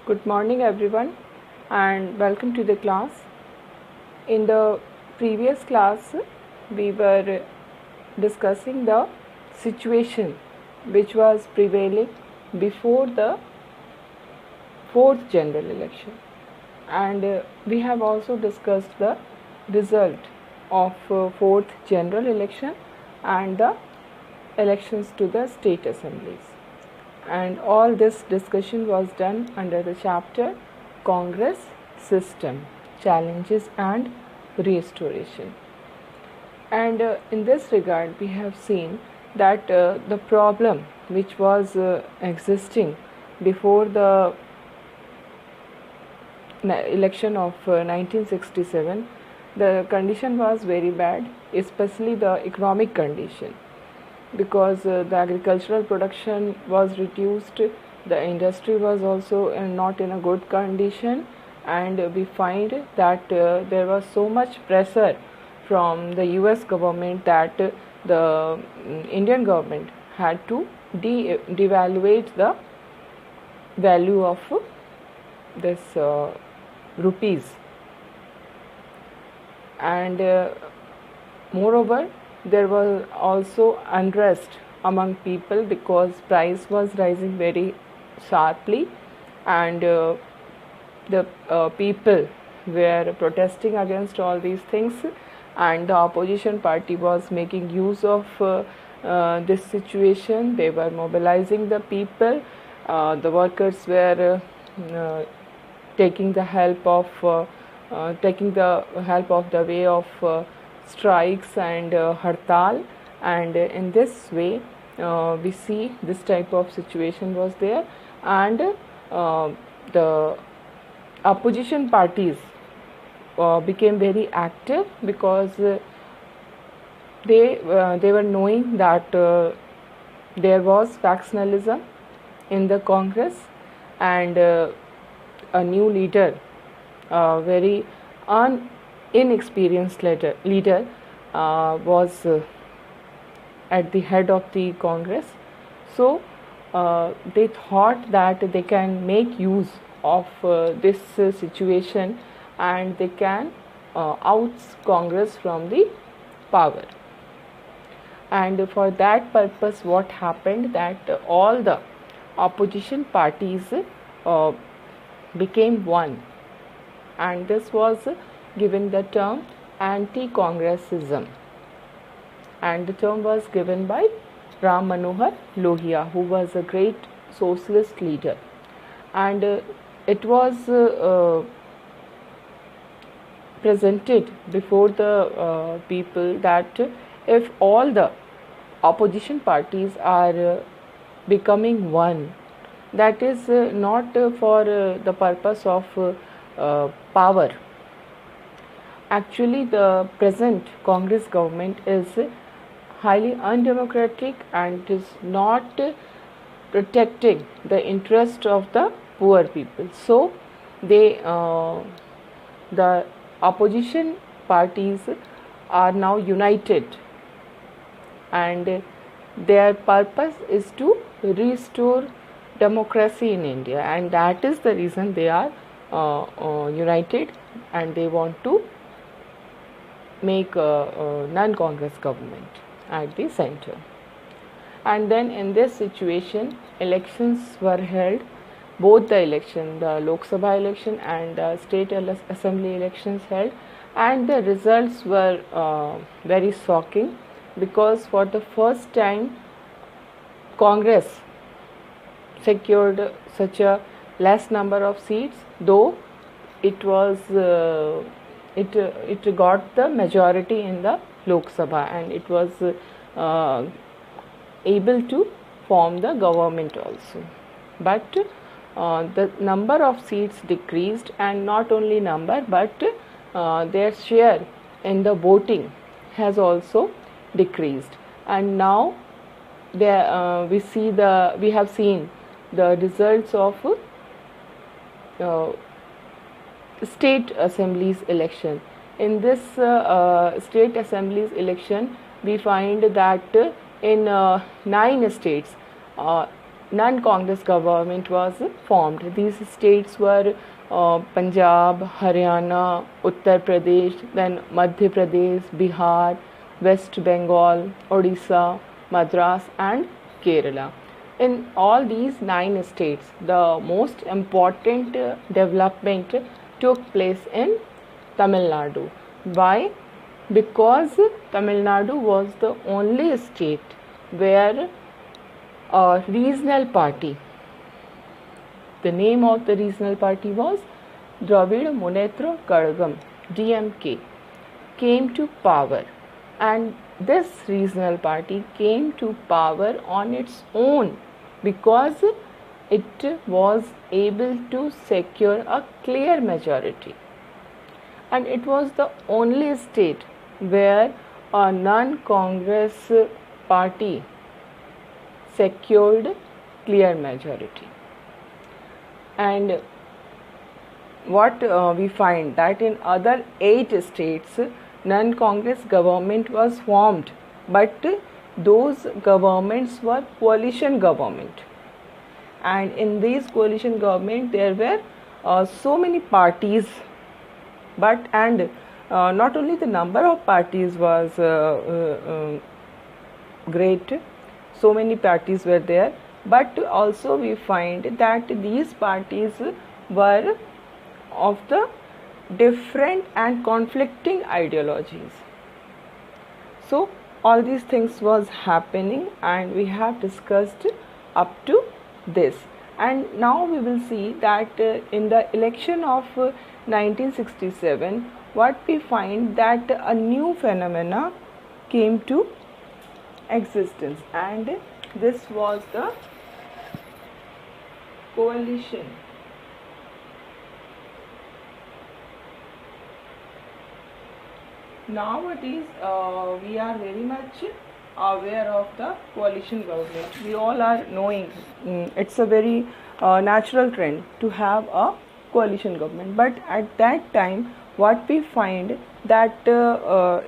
Good morning everyone and welcome to the class. In the previous class we were discussing the situation which was prevailing before the fourth general election, and we have also discussed the result of fourth general election and the elections to the state assemblies. And all this discussion was done under the chapter Congress System, Challenges and Restoration. And in this regard, we have seen that the problem which was existing before the election of 1967, the condition was very bad, especially the economic condition, because the agricultural production was reduced, the industry was also not in a good condition, and we find that there was so much pressure from the US government that the Indian government had to devaluate the value of this rupees. And moreover, there was also unrest among people because price was rising very sharply, and the people were protesting against all these things, and the opposition party was making use of this situation. They were mobilizing the people. The workers were taking the help of the way of strikes and hartal, and in this way we see this type of situation was there, and the opposition parties became very active because they were knowing that there was factionalism in the Congress, and a new leader, very inexperienced leader was at the head of the Congress. So they thought that they can make use of this situation, and they can oust Congress from the power. And for that purpose, what happened, that all the opposition parties became one, and this was given the term anti-Congressism, and the term was given by Ram Manohar Lohia, who was a great socialist leader. And it was presented before the people that if all the opposition parties are becoming one, that is not for the purpose of power. Actually, the present Congress government is highly undemocratic and is not protecting the interest of the poor people. So they the opposition parties are now united, and their purpose is to restore democracy in India, and that is the reason they are united, and they want to make a non-Congress government at the center. And then in this situation, elections were held, both the election, the Lok Sabha election and the state assembly elections held, and the results were very shocking, because for the first time Congress secured such a less number of seats, though it was it got the majority in the Lok Sabha, and it was able to form the government also. But the number of seats decreased, and not only number but their share in the voting has also decreased. And now we have seen the results of state assemblies election. In this state assemblies election, we find that in 9 states non-Congress government was formed. These states were Punjab, Haryana, Uttar Pradesh, then Madhya Pradesh, Bihar, West Bengal, Odisha, Madras, and Kerala. In all these 9 states, the most important development took place in Tamil Nadu. Why? Because Tamil Nadu was the only state where a regional party, the name of the regional party was Dravid Munnetra Kazhagam, DMK, came to power, and this regional party came to power on its own because it was able to secure a clear majority, and it was the only state where a non-Congress party secured clear majority. And what we find that in other 8 states non-Congress government was formed, but those governments were coalition government, and in these coalition government there were so many parties, but not only the number of parties was great, so many parties were there, but also we find that these parties were of the different and conflicting ideologies. So all these things was happening, and we have discussed up to this. And now we will see that in the election of 1967, what we find that a new phenomena came to existence, and this was the coalition. Nowadays we are very much aware of the coalition government. We all are knowing it's a very natural trend to have a coalition government, but at that time what we find that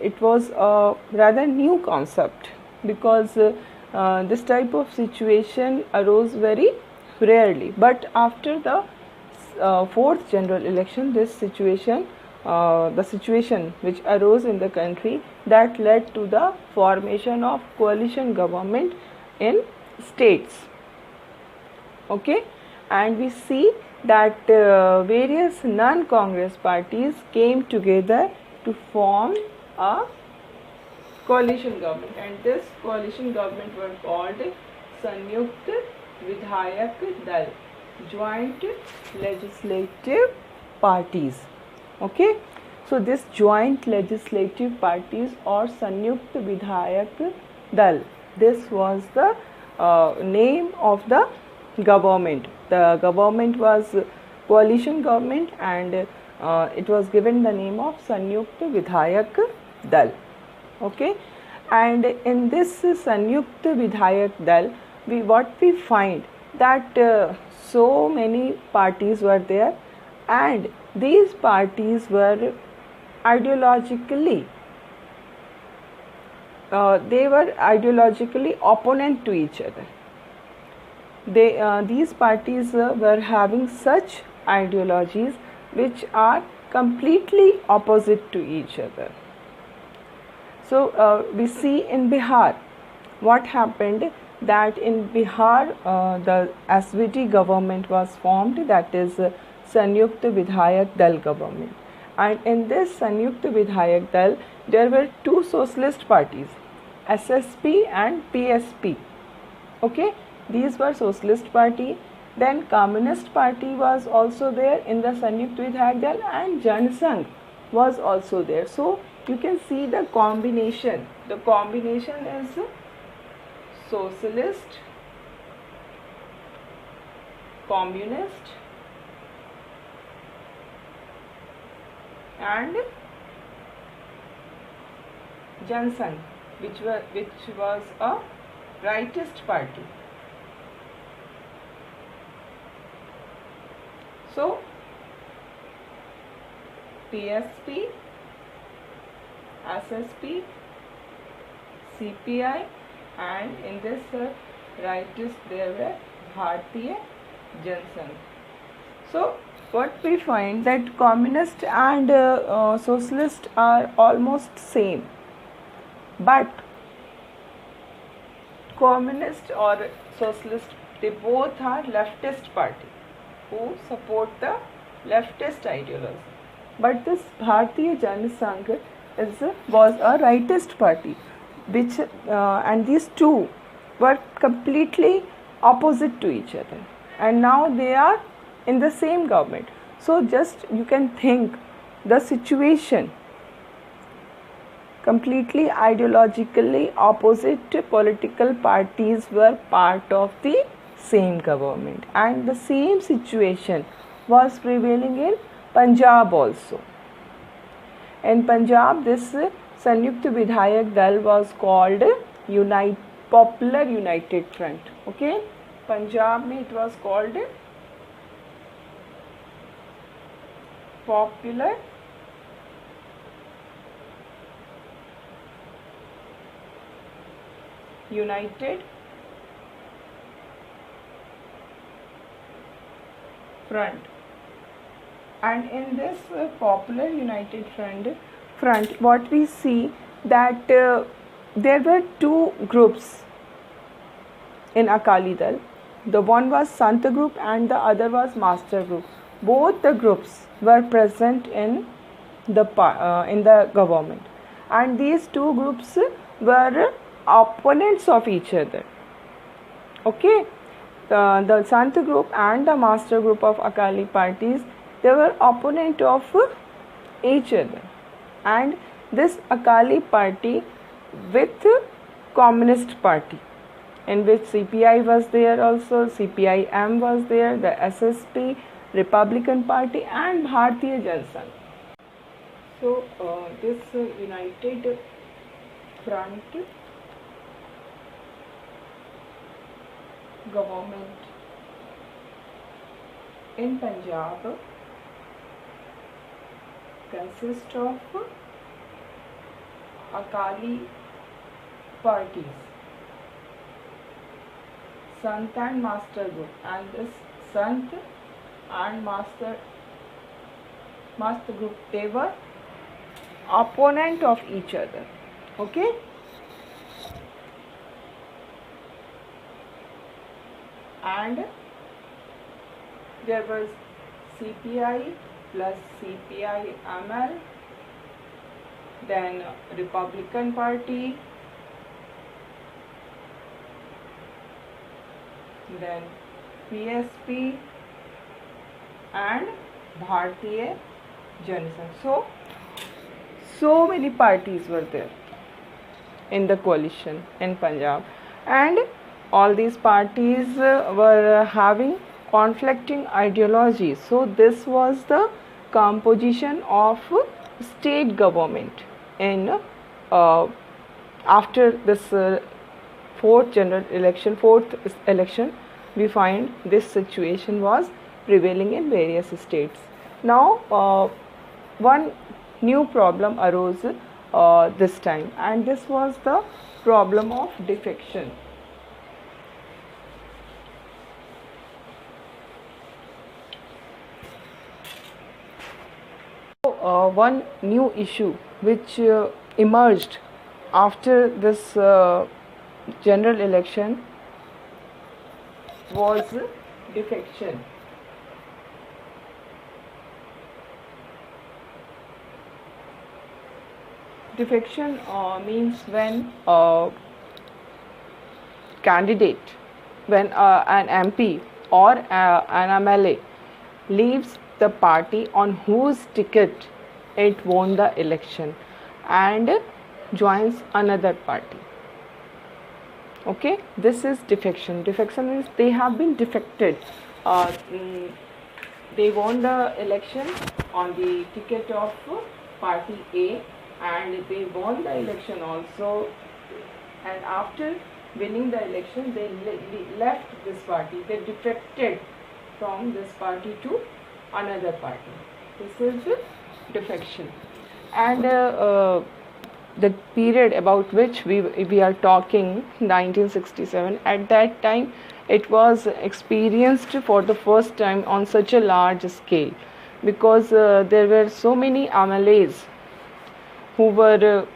it was a rather new concept, because this type of situation arose very rarely. But after the 4th general election, this situation, the situation which arose in the country, that led to the formation of coalition government in states. Okay, and we see that various non-Congress parties came together to form a coalition government, and this coalition government were called Sanyukt Vidhayak Dal, joint legislative parties. Okay, so this joint legislative parties or Sanyukt Vidhayak Dal, this was the name of the government. The government was coalition government, and it was given the name of Sanyukt Vidhayak Dal. Okay, and in this Sanyukt Vidhayak Dal, what we find that so many parties were there, and these parties were ideologically opponent to each other. These parties were having such ideologies which are completely opposite to each other. So we see in Bihar what happened, that in Bihar the SVT government was formed, that is Sanyukt Vidhayak Dal government, and in this Sanyukt Vidhayak Dal there were 2 socialist parties, SSP and PSP. Okay, these were socialist party. Then Communist party was also there in the Sanyukt Vidhayak Dal, and Jan Sangh was also there. So you can see the combination. The combination is socialist, communist, and Jan Sangh, which was a rightist party. So PSP, SSP, CPI, and in this rightist there were Bharatiya Janasangh. So what we find that communist and socialist are almost same, but communist or socialist, they both are leftist party who support the leftist ideology. But this Bharatiya Janasangh was a rightist party, which and these two were completely opposite to each other, and now they are in the same government. So just you can think the situation, completely ideologically opposite political parties were part of the same government, and the same situation was prevailing in Punjab also. In Punjab, this Sanyukt Vidhayak Dal was called Popular United Front. Okay, Punjab mein it was called Popular United Front. And in this Popular United Front, what we see that there were two groups in Akali Dal. The one was Sant group and the other was Master group. Both the groups were present in the government, and these two groups were opponents of each other. Okay, the Sant group and the Master group of Akali parties, they were opponent of each other, and this Akali party with Communist party, in which CPI was there also, CPI-M was there, the SSP, Republican Party and Bharatiya Janasangh. So this United Front government in Punjab consists of Akali parties, Sant and Master group, and this Sant and Master group, they were opponent of each other. Okay, and there was CPI plus CPI-ML, then Republican Party, then PSP and Bharatiya Janasangh. So many parties were there in the coalition in Punjab, and all these parties were having conflicting ideologies. So this was the composition of state government in after this fourth election, we find this situation was prevailing in various states. Now one new problem arose this time, and this was the problem of defection. One new issue which emerged after this general election was defection. Defection means when a candidate, when an MP or an MLA leaves the party on whose ticket it won the election and joins another party. Okay, this is defection. Defection means they have been defected. They won the election on the ticket of party A, and they won the election also, and after winning the election they left this party. They defected from this party to another party. This is defection. And the period about which we are talking, 1967, at that time it was experienced for the first time on such a large scale, because there were so many MLAs who were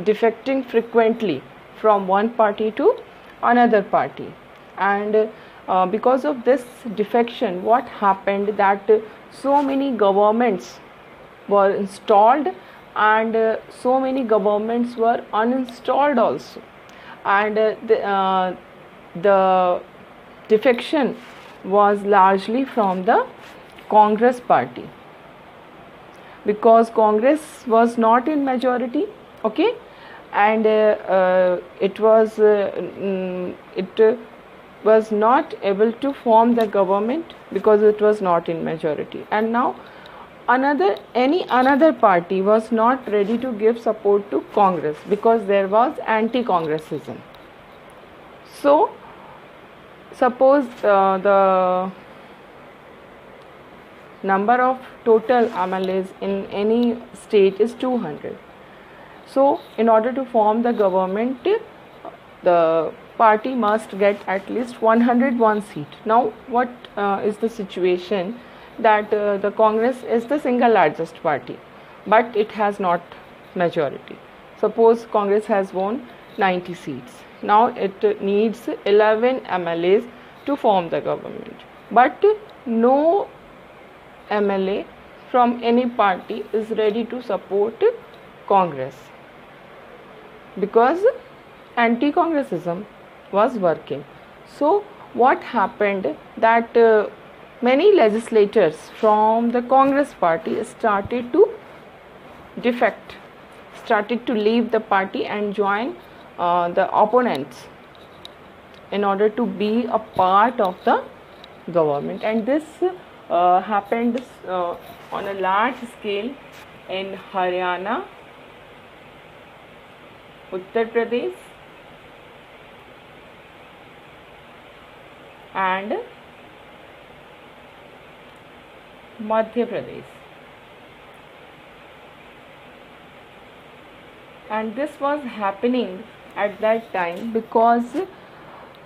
defecting frequently from one party to another party. And because of this defection, what happened, that so many governments were installed, and so many governments were uninstalled also. And the defection was largely from the Congress party, because Congress was not in majority, okay, and it was not able to form the government because it was not in majority. And now any another party was not ready to give support to Congress, because there was anti-Congressism. So suppose the number of total MLAs in any state is 200. So in order to form the government, the party must get at least 101 seat. Now what is the situation, that the Congress is the single largest party, but it has not majority. Suppose Congress has won 90 seats. Now it needs 11 MLAs to form the government, but no MLA from any party is ready to support Congress, because anti-Congressism was working. So what happened, that many legislators from the Congress party started to defect, started to leave the party and join the opponents in order to be a part of the government. And this happened on a large scale in Haryana, Uttar Pradesh, and Madhya Pradesh. And this was happening at that time because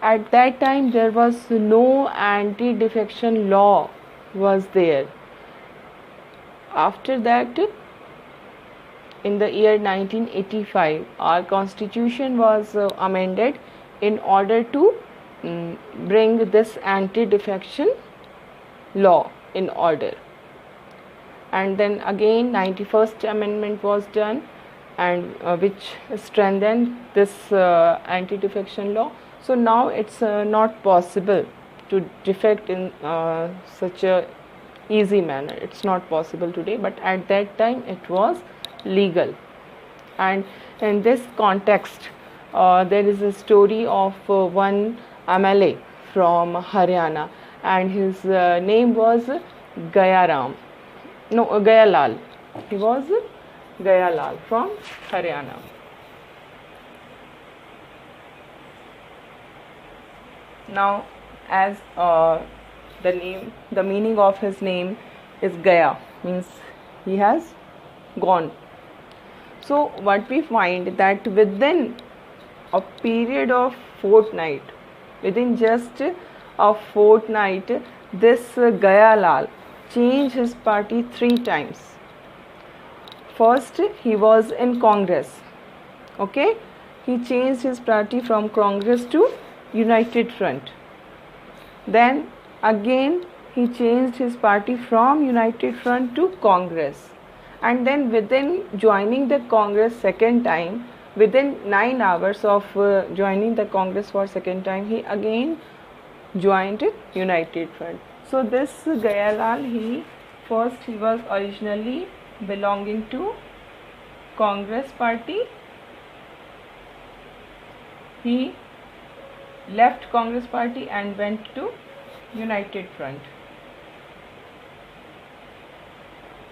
at that time there was no anti-defection law was there. After that, in the year 1985, our constitution was amended in order to bring this anti-defection law in order. And then again 91st amendment was done, and which strengthened this anti-defection law. So now it's not possible to defect in such a easy manner. It's not possible today, but at that time it was legal. And in this context, there is a story of one MLA from Haryana, and his name was Gayalal. He was Gayalal from Haryana. Now, as the meaning of his name is Gaya, means he has gone. So what we find, that within a period of fortnight, within just a fortnight, this Gayalal changed his party 3 times. First, he was in Congress. Okay, he changed his party from Congress to United Front. Then again he changed his party from United Front to Congress. And then within joining the Congress second time, within 9 hours of joining the Congress for second time, he again joined United Front. So this Gayalal, he was originally belonging to Congress party. He left Congress party and went to United Front,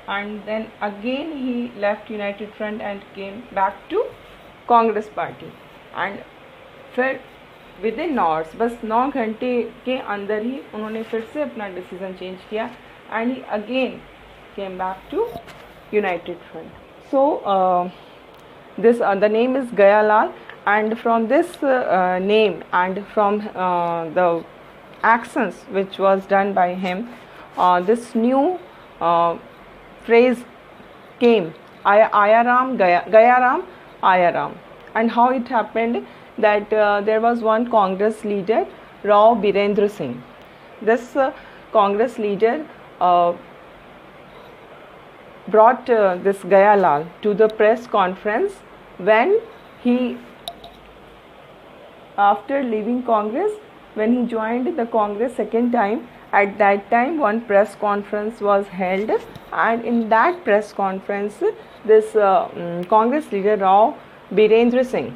and then again he left United Front and came back to Congress party. And फिर within hours, बस 9 घंटे के अंदर ही उन्होंने फिर से अपना decision change किया, and he again came back to United Front. So this the name is Gayalal, and from this name and from the actions which was done by him, this new phrase came, Ayaram, Gayaram, Ayaram. And how it happened that there was one Congress leader, Rao Birendra Singh. This Congress leader brought this Gayalal to the press conference when he, after leaving Congress, when he joined the Congress second time. At that time one press conference was held, and in that press conference this Congress leader Rao Birendra Singh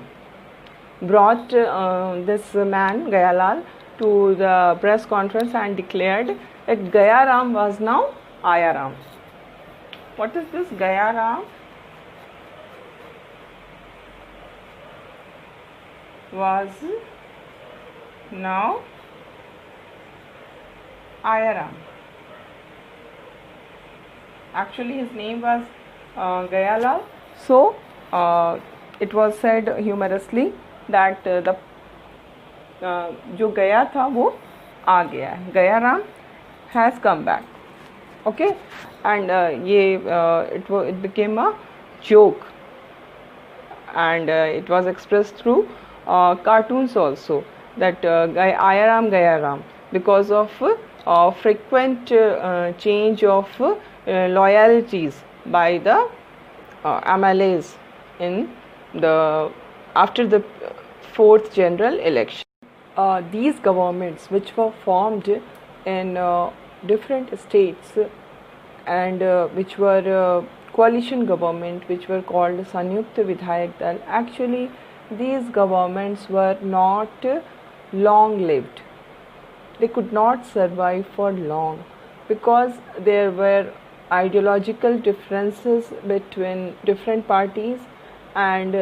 brought this man Gayalal to the press conference and declared that Gayaram was now Ayaram. What is this Gayaram? Was now Ayaram. Actually his name was Gayalal. So it was said humorously that the जो गया था वो आ गया है, Gayaram has come back. Okay, and it became a joke, and it was expressed through cartoons also, that Ayaram Gayaram, because of frequent change of loyalties by the MLAs in the after the fourth general election. These governments which were formed in different states and which were coalition government, which were called Sanyukta Vidhayak Dal, actually these governments were not long lived. They could not survive for long because there were ideological differences between different parties, and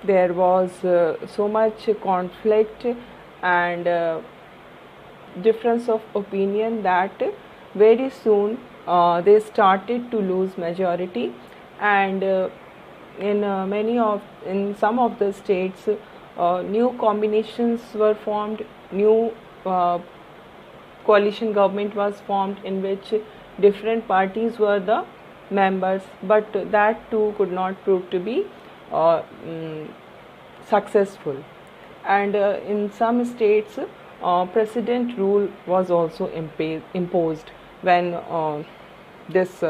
there was so much conflict and difference of opinion that very soon they started to lose majority, and in some of the states new combinations were formed, new coalition government was formed in which different parties were the members, but that too could not prove to be successful. And in some states president rule was also imposed when this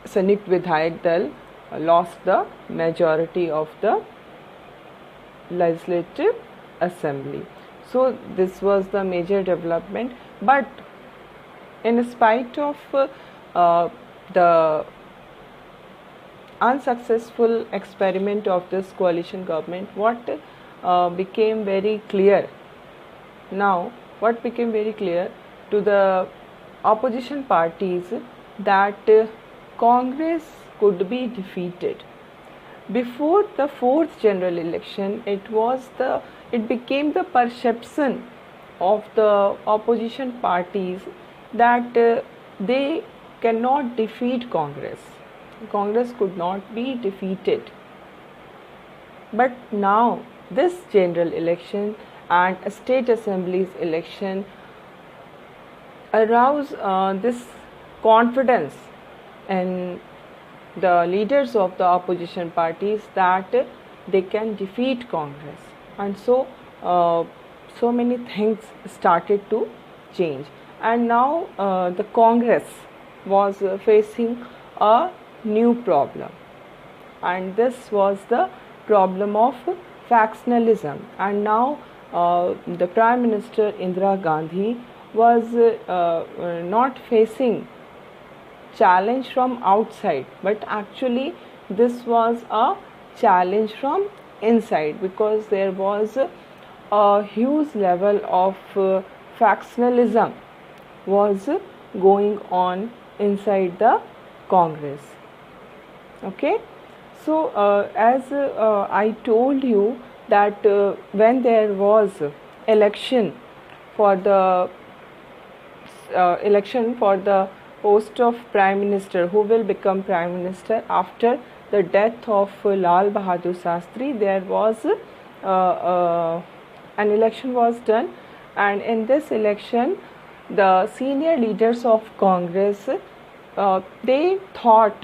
Sanyukt Vidhayak Dal lost the majority of the legislative assembly. So this was the major development, but in spite of the unsuccessful experiment of this coalition government, what became very clear to the opposition parties, that Congress could be defeated. Before the fourth general election, it became the perception of the opposition parties that they cannot defeat Congress. Congress could not be defeated. But now this general election and state assemblies election arouse this confidence in the leaders of the opposition parties that they can defeat Congress, and so so many things started to change. And now the Congress was facing a new problem, and this was the problem of factionalism. And now the Prime Minister Indira Gandhi was not facing challenge from outside, but actually this was a challenge from inside, because there was a huge level of factionalism was going on inside the Congress. Okay, so as I told you that when there was election for the post of Prime Minister, who will become Prime Minister after the death of Lal Bahadur Shastri, there was an election was done, and in this election the senior leaders of Congress they thought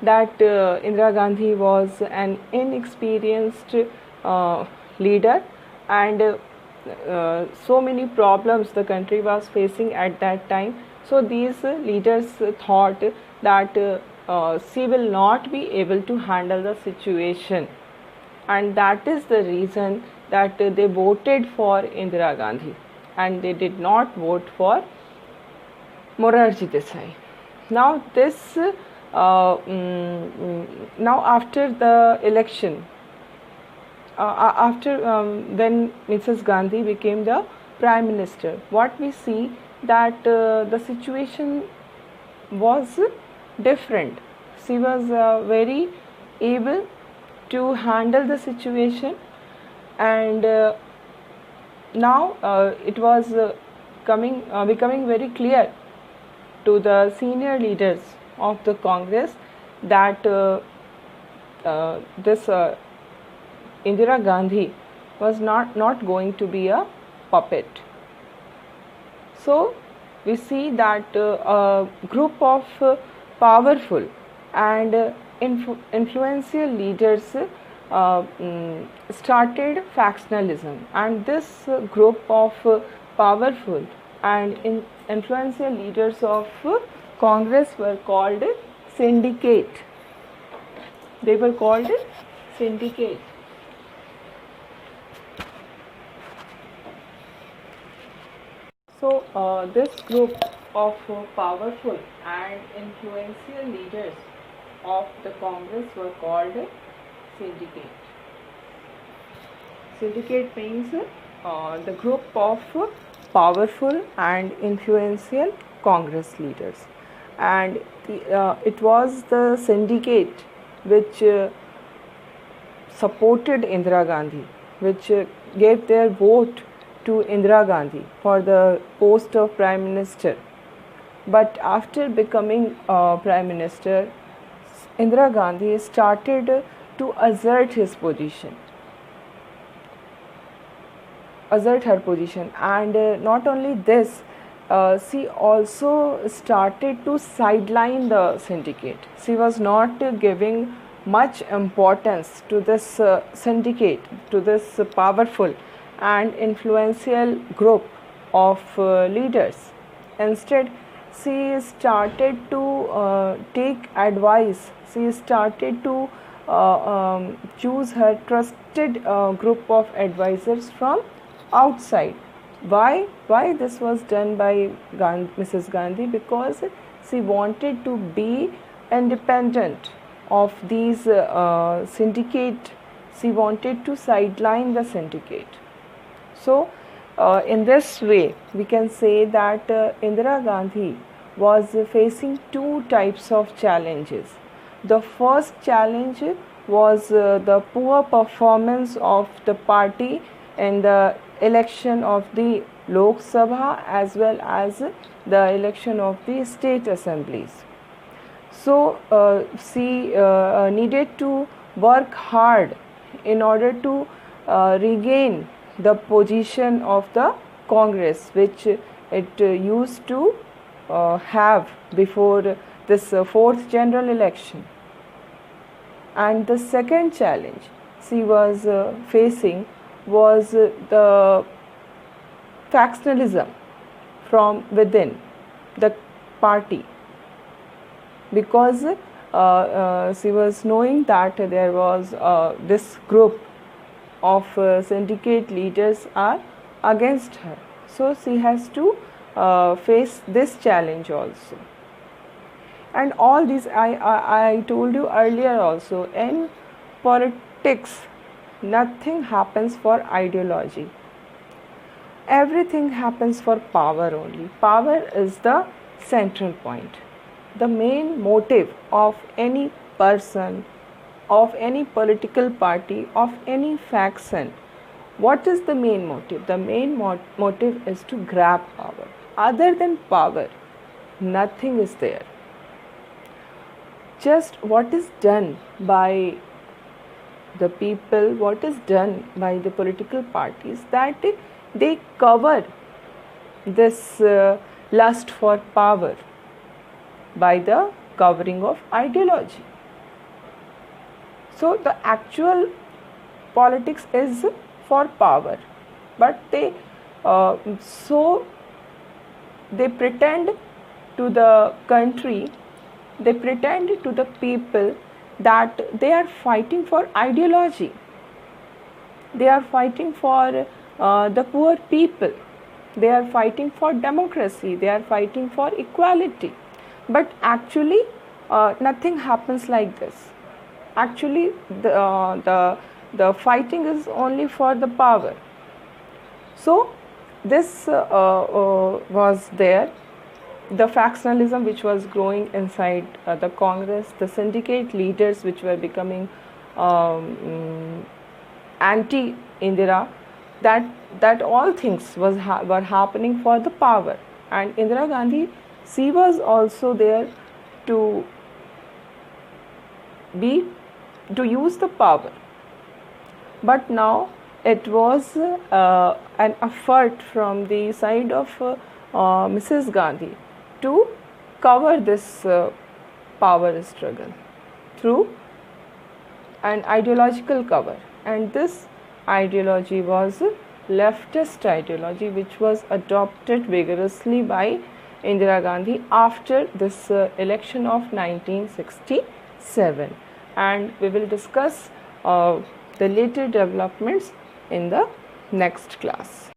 that Indira Gandhi was an inexperienced leader, and so many problems the country was facing at that time. So these leaders thought that she will not be able to handle the situation, and that is the reason that they voted for Indira Gandhi and they did not vote for Morarji Desai. Now this now after the election, after when Mrs. Gandhi became the Prime Minister, what we see that the situation was different. She was very able to handle the situation, and now it was becoming very clear to the senior leaders of the Congress that this Indira Gandhi was not going to be a puppet. So we see that a group of powerful and influential leaders started factionalism, and this group of powerful and influential leaders of Congress were called syndicate. They were called syndicate. So this group of powerful and influential leaders of the Congress were called syndicate. Syndicate means the group of powerful and influential Congress leaders, and it was the syndicate which supported Indira Gandhi, which gave their vote to Indira Gandhi for the post of Prime Minister. But after becoming Prime Minister, Indira Gandhi started to assert her position, and not only this, she also started to sideline the syndicate. She was not giving much importance to this syndicate, to this powerful and influential group of leaders. Instead, she started to take advice. She started to choose her trusted group of advisors from outside. Why this was done by Mrs. Gandhi? Because she wanted to be independent of these syndicate. She wanted to sideline the syndicate. So in this way we can say that Indira Gandhi was facing two types of challenges. The first challenge was the poor performance of the party in the election of the Lok Sabha as well as the election of the state assemblies. So she needed to work hard in order to regain the position of the Congress which it used to have before this fourth general election. And the second challenge she was facing was the factionalism from within the party, because she was knowing that there was this group of syndicate leaders are against her. So she has to face this challenge also. And all these I told you earlier also, in politics nothing happens for ideology. Everything happens for power only. Power is the central point. The main motive of any person, of any political party, of any faction, what is the main motive? The main motive is to grab power. Other than power, nothing is there. just what is done by the people, what is done by the political parties, that they cover this lust for power by the covering of ideology. So the actual politics is for power, but they they pretend to the country, they pretend to the people that they are fighting for ideology, they are fighting for the poor people, they are fighting for democracy, they are fighting for equality. But actually nothing happens like this. Actually the fighting is only for the power. So this was there, the factionalism which was growing inside the Congress, the syndicate leaders which were becoming anti-Indira, that all things were happening for the power. And Indira Gandhi, she was also there to use the power. But now it was an effort from the side of Mrs. Gandhi to cover this power struggle through an ideological cover, and this ideology was leftist ideology, which was adopted vigorously by Indira Gandhi after this election of 1967. And we will discuss the later developments in the next class.